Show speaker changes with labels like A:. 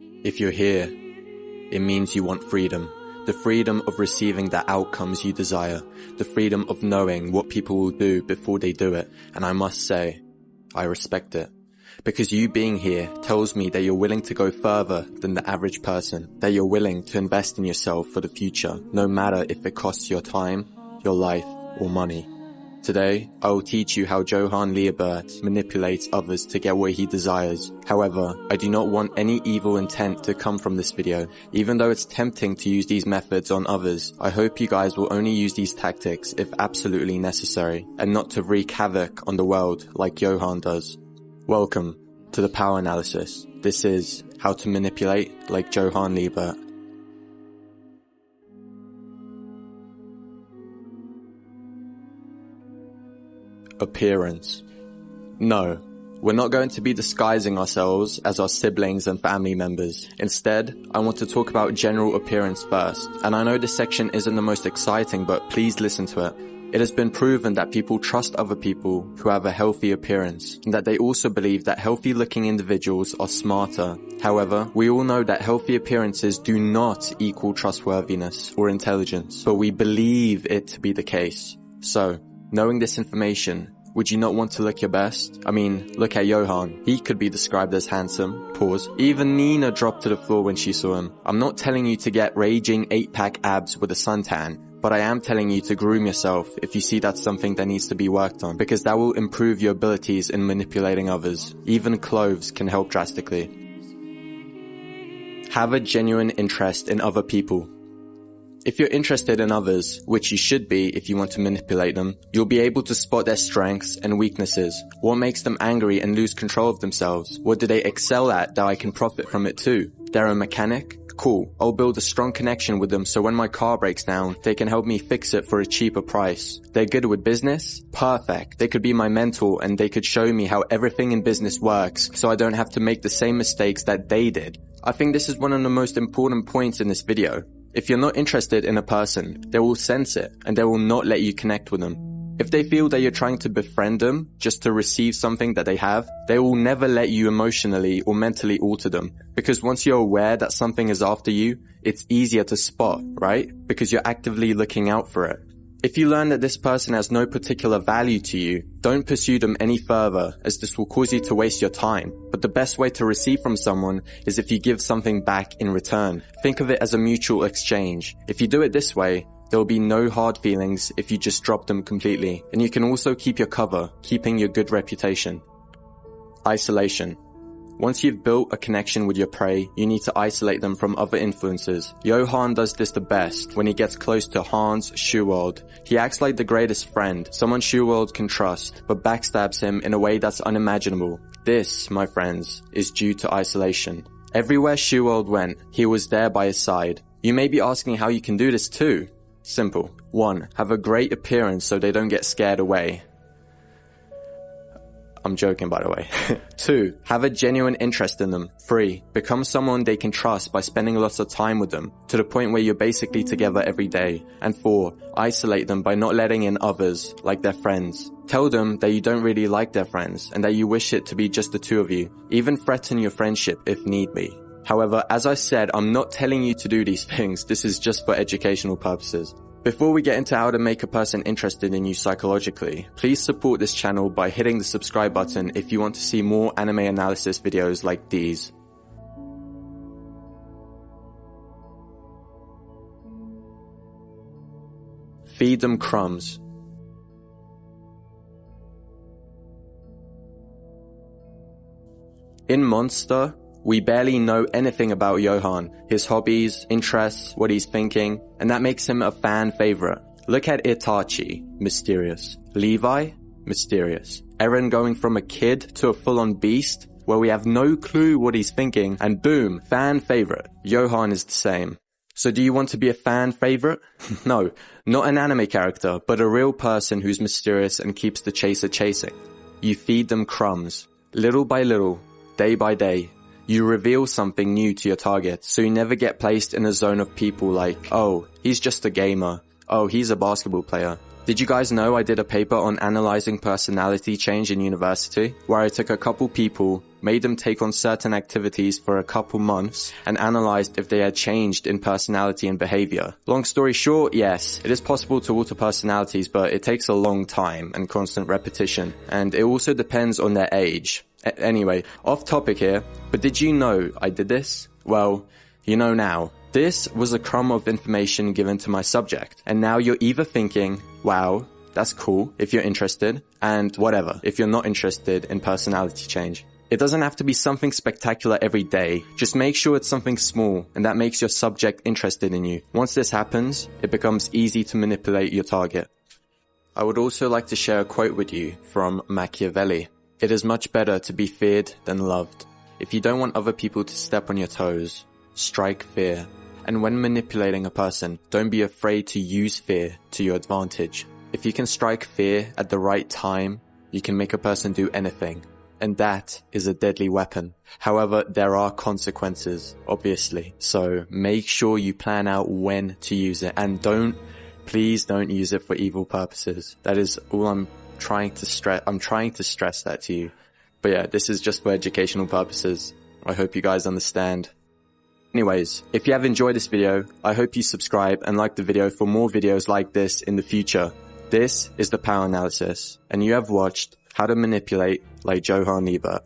A: If you're here, it means you want freedom. The freedom of receiving the outcomes you desire. The freedom of knowing what people will do before they do it. And I must say, I respect it. Because you being here tells me that you're willing to go further than the average person. That you're willing to invest in yourself for the future, no matter if it costs your time, your life, or money. Today, I will teach you how Johann Libert manipulates others to get what he desires. However, I do not want any evil intent to come from this video. Even though it's tempting to use these methods on others, I hope you guys will only use these tactics if absolutely necessary, and not to wreak havoc on the world like Johann does. Welcome to the Power Analysis. This is how to manipulate like Johann Libert. Appearance. No, we're not going to be disguising ourselves as our siblings and family members. Instead, I want to talk about general appearance first. And I know this section isn't the most exciting, but please listen to it. It has been proven that people trust other people who have a healthy appearance, and that they also believe that healthy-looking individuals are smarter. However, we all know that healthy appearances do not equal trustworthiness or intelligence, but we believe it to be the case. So, knowing this information, would you not want to look your best? I mean, look at Johann. He could be described as handsome. Pause. Even Nina dropped to the floor when she saw him. I'm not telling you to get raging 8-pack abs with a suntan, but I am telling you to groom yourself if you see that's something that needs to be worked on, because that will improve your abilities in manipulating others. Even clothes can help drastically. Have a genuine interest in other people. If you're interested in others, which you should be if you want to manipulate them, you'll be able to spot their strengths and weaknesses. What makes them angry and lose control of themselves? What do they excel at that I can profit from it too? They're a mechanic? Cool. I'll build a strong connection with them so when my car breaks down, they can help me fix it for a cheaper price. They're good with business? Perfect. They could be my mentor and they could show me how everything in business works so I don't have to make the same mistakes that they did. I think this is one of the most important points in this video. If you're not interested in a person, they will sense it and they will not let you connect with them. If they feel that you're trying to befriend them just to receive something that they have, they will never let you emotionally or mentally alter them. Because once you're aware that something is after you, it's easier to spot, right? Because you're actively looking out for it. If you learn that this person has no particular value to you, don't pursue them any further, as this will cause you to waste your time. But the best way to receive from someone is if you give something back in return. Think of it as a mutual exchange. If you do it this way, there will be no hard feelings if you just drop them completely. And you can also keep your cover, keeping your good reputation. Isolation. Once you've built a connection with your prey, you need to isolate them from other influences. Johann does this the best when he gets close to Hans Schuwald. He acts like the greatest friend, someone Schuwald can trust, but backstabs him in a way that's unimaginable. This, my friends, is due to isolation. Everywhere Schuwald went, he was there by his side. You may be asking how you can do this too. Simple. 1. Have a great appearance so they don't get scared away. I'm joking, by the way. 2. Have a genuine interest in them. 3. Become someone they can trust by spending lots of time with them, to the point where you're basically together every day. And 4. Isolate them by not letting in others, like their friends. Tell them that you don't really like their friends, and that you wish it to be just the two of you. Even threaten your friendship if need be. However, as I said, I'm not telling you to do these things. This is just for educational purposes. Before we get into how to make a person interested in you psychologically, please support this channel by hitting the subscribe button if you want to see more anime analysis videos like these. Feed them crumbs. In Monster, we barely know anything about Johann, his hobbies, interests, what he's thinking, and that makes him a fan favorite. Look at Itachi, mysterious. Levi, mysterious. Eren going from a kid to a full-on beast, where we have no clue what he's thinking, and boom, fan favorite. Johann is the same. So do you want to be a fan favorite? No, not an anime character, but a real person who's mysterious and keeps the chaser chasing. You feed them crumbs. Little by little, day by day. You reveal something new to your target, so you never get placed in a zone of people like, oh, he's just a gamer. Oh, he's a basketball player. Did you guys know I did a paper on analyzing personality change in university, where I took a couple people, made them take on certain activities for a couple months, and analyzed if they had changed in personality and behavior? Long story short, yes, it is possible to alter personalities, but it takes a long time and constant repetition, and it also depends on their age. Anyway, off topic here, but did you know I did this? Well, you know now. This was a crumb of information given to my subject, and now you're either thinking, wow, that's cool if you're interested, and whatever if you're not interested in personality change. It doesn't have to be something spectacular every day, just make sure it's something small and that makes your subject interested in you. Once this happens, it becomes easy to manipulate your target. I would also like to share a quote with you from Machiavelli. It is much better to be feared than loved. If you don't want other people to step on your toes, strike fear. And when manipulating a person, don't be afraid to use fear to your advantage. If you can strike fear at the right time, you can make a person do anything. And that is a deadly weapon. However, there are consequences, obviously. So make sure you plan out when to use it. And please don't use it for evil purposes. That is all I'm trying to stress. I'm trying to stress that to you. But yeah, this is just for educational purposes. I hope you guys understand. Anyways, if you have enjoyed this video, I hope you subscribe and like the video for more videos like this in the future. This is the Power Analysis, and you have watched How to Manipulate like Johann Libert.